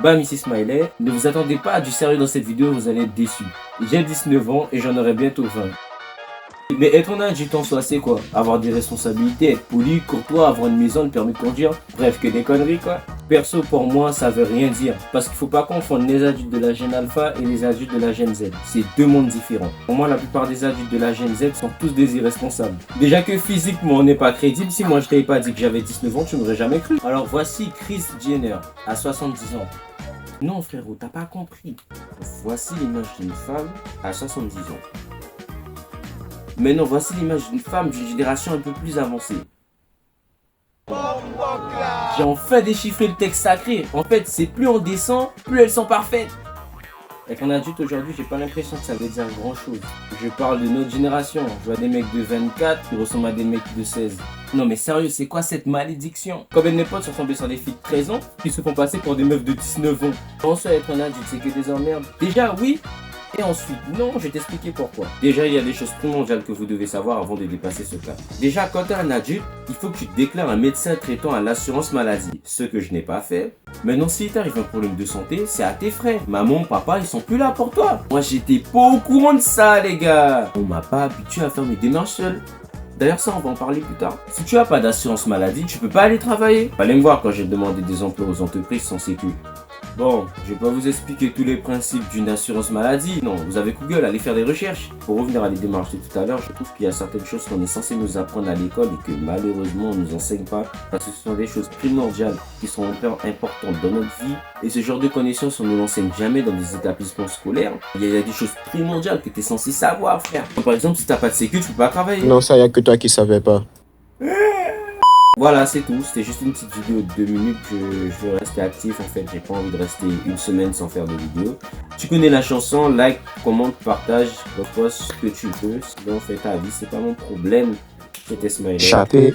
Bam, ici Smiley. Ne vous attendez pas à du sérieux dans cette vidéo, vous allez être déçus. J'ai 19 ans et j'en aurai bientôt 20. Mais être un adulte en soi, c'est quoi? Avoir des responsabilités, être poli, courtois, avoir une maison, le permis de conduire. Bref, que des conneries quoi. Perso, pour moi, ça veut rien dire. Parce qu'il faut pas confondre les adultes de la Gen Alpha et les adultes de la Gen Z. C'est deux mondes différents. Pour moi, la plupart des adultes de la Gen Z sont tous des irresponsables. Déjà que physiquement, on n'est pas crédible. Si moi, je t'avais pas dit que j'avais 19 ans, tu m'aurais jamais cru. Alors voici Kris Jenner, à 70 ans. Non frérot, t'as pas compris. Voici l'image d'une femme à 70 ans. Maintenant, voici l'image d'une femme d'une génération un peu plus avancée. J'ai enfin déchiffré le texte sacré. En fait, c'est plus on descend, plus elles sont parfaites. Avec un adulte aujourd'hui, j'ai pas l'impression que ça veut dire grand chose. Je parle de notre génération. Je vois des mecs de 24 qui ressemblent à des mecs de 16. Non mais sérieux, c'est quoi cette malédiction? Combien de mes potes sont tombés sur des filles de 13 ans qui se font passer pour des meufs de 19 ans? En soi, être un adulte, c'est que des emmerdes. Déjà, oui. Et ensuite, non, je vais t'expliquer pourquoi. Déjà, il y a des choses primordiales que vous devez savoir avant de dépasser ce cap. Déjà, quand tu es un adulte, il faut que tu te déclares un médecin traitant à l'assurance maladie. Ce que je n'ai pas fait. Maintenant, si t'arrive un problème de santé, c'est à tes frais. Maman, papa, ils sont plus là pour toi. Moi, j'étais pas au courant de ça, les gars. On m'a pas habitué à faire mes démarches seul. D'ailleurs, ça, on va en parler plus tard. Si tu as pas d'assurance maladie, tu peux pas aller travailler. Fallait me voir quand j'ai demandé des emplois aux entreprises sans sécu. Bon, je vais pas vous expliquer tous les principes d'une assurance maladie. Non, vous avez Google, allez faire des recherches. Pour revenir à les démarches de tout à l'heure, je trouve qu'il y a certaines choses qu'on est censé nous apprendre à l'école et que malheureusement on nous enseigne pas. Parce que ce sont des choses primordiales qui sont importantes dans notre vie. Et ce genre de connaissances, on ne l'enseigne jamais dans des établissements scolaires. Il y a des choses primordiales que tu es censé savoir, frère. Par exemple, si t'as pas de sécu, tu peux pas travailler. Non, ça y a que toi qui savais pas. Voilà, c'est tout. C'était juste une petite vidéo de 2 minutes. Je veux rester actif. En fait, j'ai pas envie de rester une semaine sans faire de vidéo. Tu connais la chanson, like, commente, partage, reposte ce que tu veux. Sinon, fais ta vie, c'est pas mon problème. C'était Smiley. Chaté.